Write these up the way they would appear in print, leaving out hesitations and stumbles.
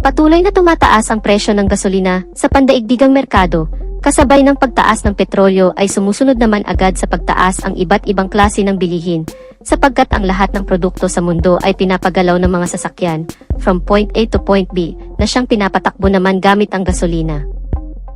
Patuloy na tumataas ang presyo ng gasolina sa pandaigdigang merkado, kasabay ng pagtaas ng petrolyo ay sumusunod naman agad sa pagtaas ang iba't ibang klase ng bilihin, sapagkat ang lahat ng produkto sa mundo ay pinapagalaw ng mga sasakyan, from point A to point B, na siyang pinapatakbo naman gamit ang gasolina.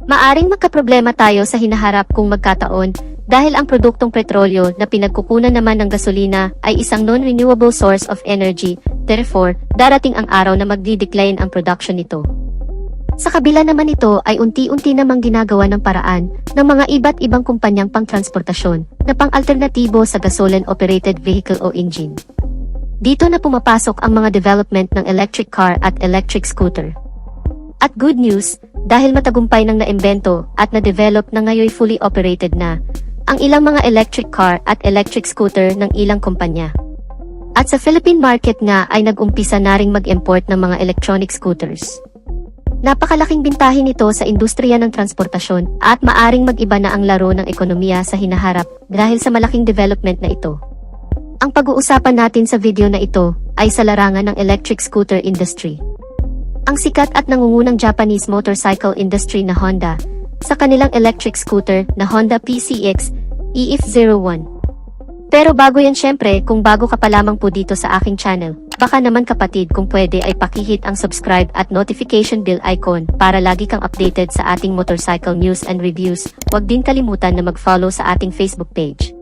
Maaring magkaproblema tayo sa hinaharap kung magkataon, dahil ang produktong petrolyo na pinagkukunan naman ng gasolina ay isang non-renewable source of energy, therefore, darating ang araw na magdi-decline ang production nito. Sa kabila naman ito ay unti-unti namang ginagawa ng paraan ng mga iba't ibang kumpanyang pangtransportasyon na pang-alternatibo sa gasoline-operated vehicle o engine. Dito na pumapasok ang mga development ng electric car at electric scooter. At good news, dahil matagumpay nang naimbento at na-develop na ngayon fully operated na ang ilang mga electric car at electric scooter ng ilang kumpanya. At sa Philippine market nga ay nag-umpisa na ring mag-import ng mga electronic scooters. Napakalaking bintahin nito sa industriya ng transportasyon at maaring mag-iba na ang laro ng ekonomiya sa hinaharap dahil sa malaking development na ito. Ang pag-uusapan natin sa video na ito ay sa larangan ng electric scooter industry. Ang sikat at nangungunang Japanese motorcycle industry na Honda, sa kanilang electric scooter na Honda PCX EF01. Pero bago yan syempre, kung bago ka pa lamang po dito sa aking channel, baka naman kapatid kung pwede ay pakihit ang subscribe at notification bell icon para lagi kang updated sa ating motorcycle news and reviews. Huwag din kalimutan na mag-follow sa ating Facebook page.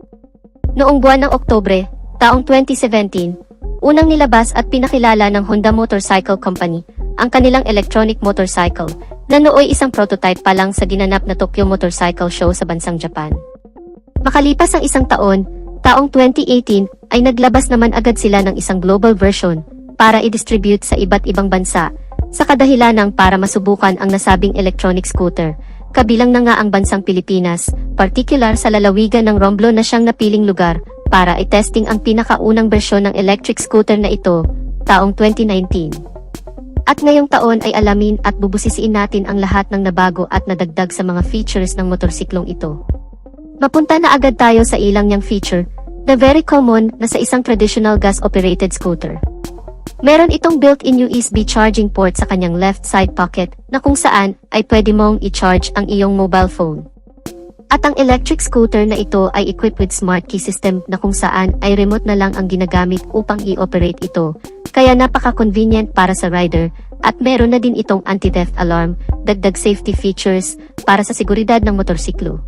Noong buwan ng Oktubre, taong 2017, unang nilabas at pinakilala ng Honda Motorcycle Company ang kanilang electronic motorcycle na nooy isang prototype pa lang sa ginanap na Tokyo Motorcycle Show sa bansang Japan. Makalipas ang isang taon, taong 2018 ay naglabas naman agad sila ng isang global version para i-distribute sa iba't ibang bansa sa kadahilanang para masubukan ang nasabing electronic scooter, kabilang na nga ang bansang Pilipinas, particular sa lalawigan ng Romblon na siyang napiling lugar para i-testing ang pinakaunang bersyon ng electric scooter na ito, taong 2019. At ngayong taon ay alamin at bubusisiin natin ang lahat ng nabago at nadagdag sa mga features ng motorsiklong ito. Mapunta na agad tayo sa ilang niyang feature, na very common na sa isang traditional gas-operated scooter. Meron itong built-in USB charging port sa kanyang left side pocket na kung saan ay pwede mong i-charge ang iyong mobile phone. At ang electric scooter na ito ay equipped with smart key system na kung saan ay remote na lang ang ginagamit upang i-operate ito, kaya napaka-convenient para sa rider, at meron na din itong anti-theft alarm, dagdag safety features para sa seguridad ng motorsiklo.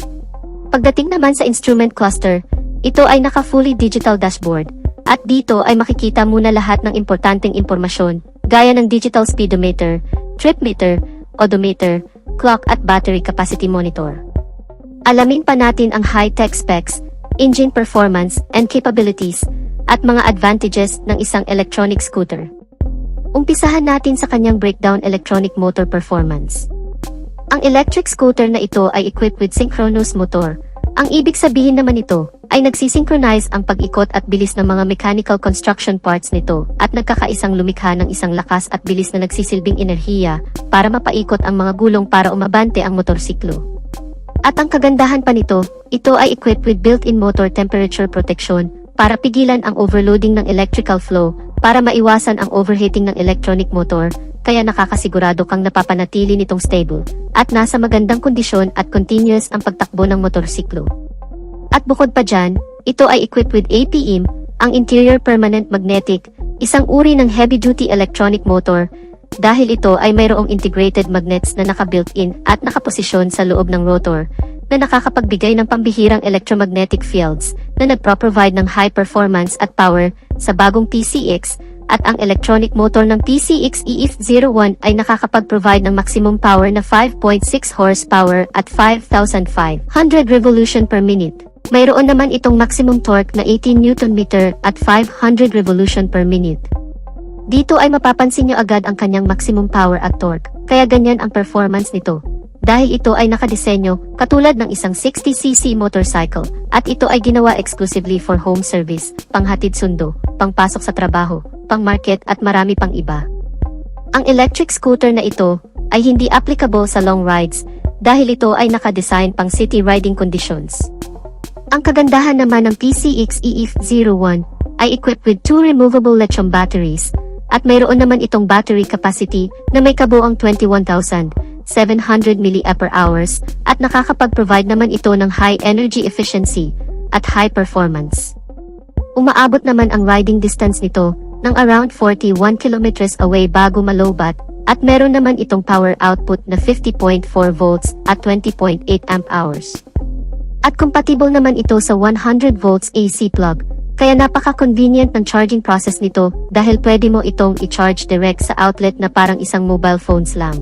Pagdating naman sa instrument cluster, ito ay naka-fully digital dashboard, at dito ay makikita muna lahat ng importanteng impormasyon, gaya ng digital speedometer, trip meter, odometer, clock at battery capacity monitor. Alamin pa natin ang high-tech specs, engine performance and capabilities, at mga advantages ng isang electronic scooter. Umpisahan natin sa kanyang breakdown electronic motor performance. Ang electric scooter na ito ay equipped with synchronous motor. Ang ibig sabihin naman nito ay nagsisynchronize ang pag-ikot at bilis ng mga mechanical construction parts nito at nagkakaisang lumikha ng isang lakas at bilis na nagsisilbing enerhiya para mapaikot ang mga gulong para umabante ang motorsiklo. At ang kagandahan pa nito, ito ay equipped with built-in motor temperature protection para pigilan ang overloading ng electrical flow para maiwasan ang overheating ng electronic motor, kaya nakakasigurado kang napapanatili nitong stable at nasa magandang kondisyon at continuous ang pagtakbo ng motorsiklo. At bukod pa dyan, ito ay equipped with APM, ang Interior Permanent Magnetic, isang uri ng heavy-duty electronic motor, dahil ito ay mayroong integrated magnets na naka-built-in at nakaposisyon sa loob ng rotor, na nakakapagbigay ng pambihirang electromagnetic fields na nagpro-provide ng high performance at power sa bagong PCX, at ang electronic motor ng PCX EF01 ay nakakapag-provide ng maximum power na 5.6 horsepower at 5,500 revolution per minute. Mayroon naman itong maximum torque na 18 Nm at 500 revolution per minute. Dito ay mapapansin nyo agad ang kanyang maximum power at torque, kaya ganyan ang performance nito. Dahil ito ay nakadisenyo katulad ng isang 60cc motorcycle, at ito ay ginawa exclusively for home service, panghatid sundo, pangpasok sa trabaho, pang-market at marami pang iba. Ang electric scooter na ito ay hindi applicable sa long rides dahil ito ay nakadesign pang city riding conditions. Ang kagandahan naman ng PCX EF01 ay equipped with 2 removable lithium batteries at mayroon naman itong battery capacity na may kabuuang 21,700 mAh at nakakapag-provide naman ito ng high energy efficiency at high performance. Umaabot naman ang riding distance nito ng around 41 kilometers away bago malobat at meron naman itong power output na 50.4 volts at 20.8 amp hours. At compatible naman ito sa 100 volts AC plug, kaya napaka-convenient ng charging process nito dahil pwede mo itong i-charge direct sa outlet na parang isang mobile phones lang.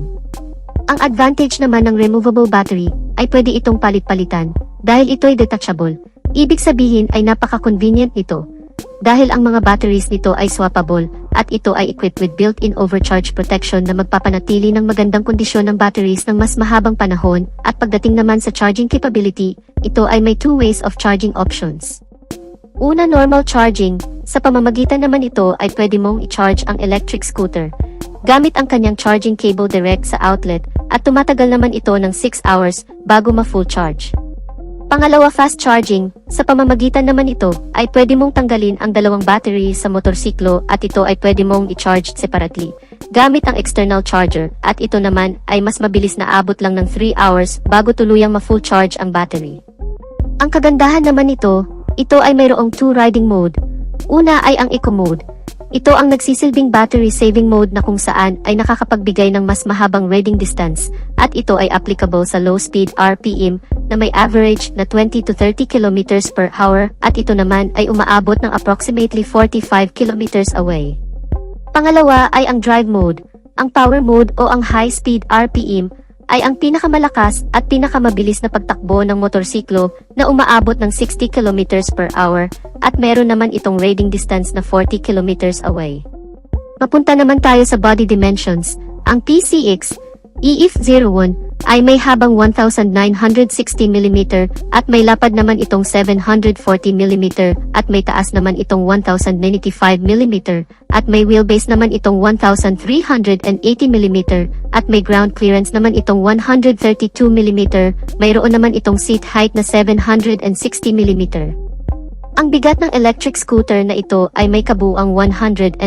Ang advantage naman ng removable battery ay pwede itong palit-palitan dahil ito'y detachable. Ibig sabihin ay napaka-convenient nito dahil ang mga batteries nito ay swappable at ito ay equipped with built-in overcharge protection na magpapanatili ng magandang kondisyon ng batteries ng mas mahabang panahon at pagdating naman sa charging capability, ito ay may two ways of charging options. Una, normal charging. Sa pamamagitan naman ito ay pwede mong i-charge ang electric scooter gamit ang kanyang charging cable direct sa outlet at tumatagal naman ito ng 6 hours bago ma-full charge. Pangalawa, fast charging. Sa pamamagitan naman ito, ay pwede mong tanggalin ang dalawang battery sa motorsiklo at ito ay pwede mong i-charge separately gamit ang external charger at ito naman ay mas mabilis na abot lang ng 3 hours bago tuluyang ma-full charge ang battery. Ang kagandahan naman nito, ito ay mayroong 2 riding mode. Una ay ang eco mode. Ito ang nagsisilbing battery saving mode na kung saan ay nakakapagbigay ng mas mahabang riding distance at ito ay applicable sa low speed RPM na may average na 20 to 30 km per hour at ito naman ay umaabot ng approximately 45 km away. Pangalawa ay ang drive mode. Ang power mode o ang high speed RPM ay ang pinakamalakas at pinakamabilis na pagtakbo ng motorsiklo na umaabot ng 60 km per hour at meron naman itong riding distance na 40 km away. Mapunta naman tayo sa body dimensions. Ang PCX EF01 ay may habang 1,960 mm at may lapad naman itong 740 mm at may taas naman itong 1,095 mm at may wheelbase naman itong 1,380 mm at may ground clearance naman itong 132 mm, mayroon naman itong seat height na 760 mm. Ang bigat ng electric scooter na ito ay may kabuuang 144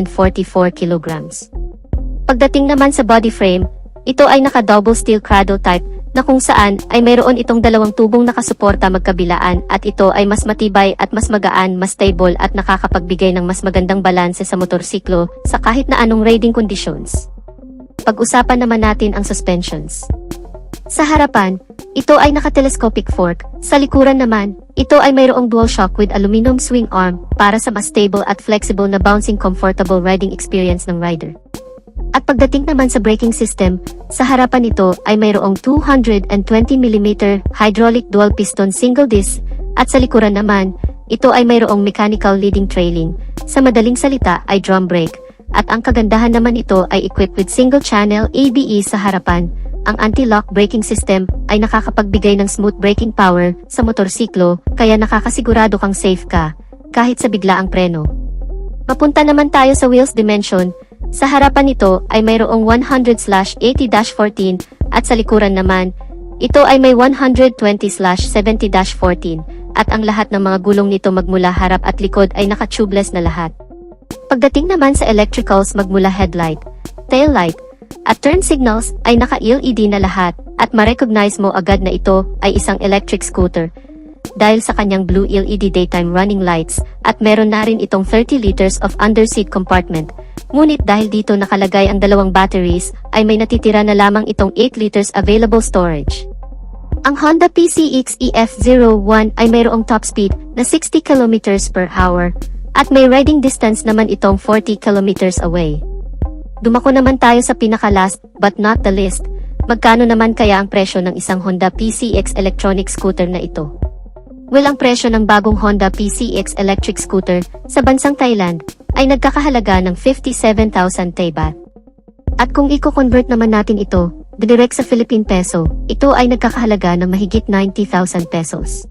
kilograms. Pagdating naman sa body frame, ito ay naka-double steel cradle type na kung saan ay mayroon itong dalawang tubong nakasuporta magkabilaan at ito ay mas matibay at mas magaan, mas stable at nakakapagbigay ng mas magandang balanse sa motorsiklo sa kahit na anong riding conditions. Pag-usapan naman natin ang suspensions. Sa harapan, ito ay naka-telescopic fork. Sa likuran naman, ito ay mayroong dual shock with aluminum swing arm para sa mas stable at flexible na bouncing comfortable riding experience ng rider. At pagdating naman sa braking system, sa harapan nito ay mayroong 220mm hydraulic dual piston single disc at sa likuran naman, ito ay mayroong mechanical leading trailing. Sa madaling salita ay drum brake at ang kagandahan naman ito ay equipped with single channel ABS sa harapan. Ang anti-lock braking system ay nakakapagbigay ng smooth braking power sa motorsiklo kaya nakakasigurado kang safe ka kahit sa biglaang preno. Mapunta naman tayo sa wheels dimension. Sa harapan nito ay mayroong 100/80-14 at sa likuran naman, ito ay may 120/70-14 at ang lahat ng mga gulong nito magmula harap at likod ay naka-tubeless na lahat. Pagdating naman sa electricals magmula headlight, tail light, at turn signals ay naka-LED na lahat at ma-recognize mo agad na ito ay isang electric scooter dahil sa kanyang blue LED daytime running lights at meron na rin itong 30 liters of underseat compartment. Ngunit dahil dito nakalagay ang dalawang batteries, ay may natitira na lamang itong 8 liters available storage. Ang Honda PCX EF01 ay mayroong top speed na 60 km per hour at may riding distance naman itong 40 km away. Dumako naman tayo sa pinaka-last but not the least. Magkano naman kaya ang presyo ng isang Honda PCX electronic scooter na ito? Well, ang presyo ng bagong Honda PCX electric scooter sa bansang Thailand ay nagkakahalaga ng 57,000 Thai baht. At kung i-convert naman natin ito, direct sa Philippine peso, ito ay nagkakahalaga ng mahigit 90,000 pesos.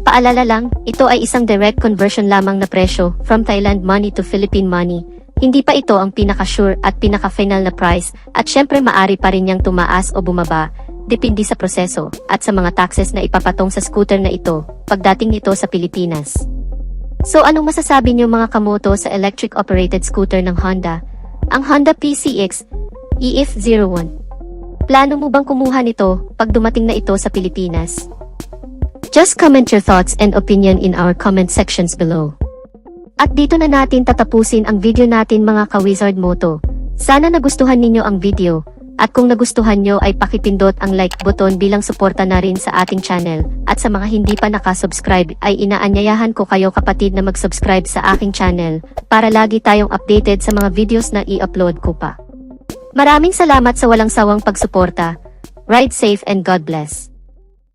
Paalala lang, ito ay isang direct conversion lamang na presyo from Thailand money to Philippine money. Hindi pa ito ang pinaka-sure at pinaka-final na price at syempre maari pa rin niyang tumaas o bumaba, depende sa proseso at sa mga taxes na ipapatong sa scooter na ito pagdating nito sa Pilipinas. So anong masasabi niyo mga kamoto sa electric operated scooter ng Honda? ang Honda PCX EF01. Plano mo bang kumuha nito pag dumating na ito sa Pilipinas? Just comment your thoughts and opinion in our comment sections below. At dito na natin tatapusin ang video natin mga ka-Wizard Moto. Sana nagustuhan ninyo ang video. At kung nagustuhan nyo ay pakipindot ang like button bilang suporta na rin sa ating channel. At sa mga hindi pa nakasubscribe ay inaanyayahan ko kayo kapatid na mag-subscribe sa aking channel para lagi tayong updated sa mga videos na i-upload ko pa. Maraming salamat sa walang sawang pagsuporta. Ride safe and God bless.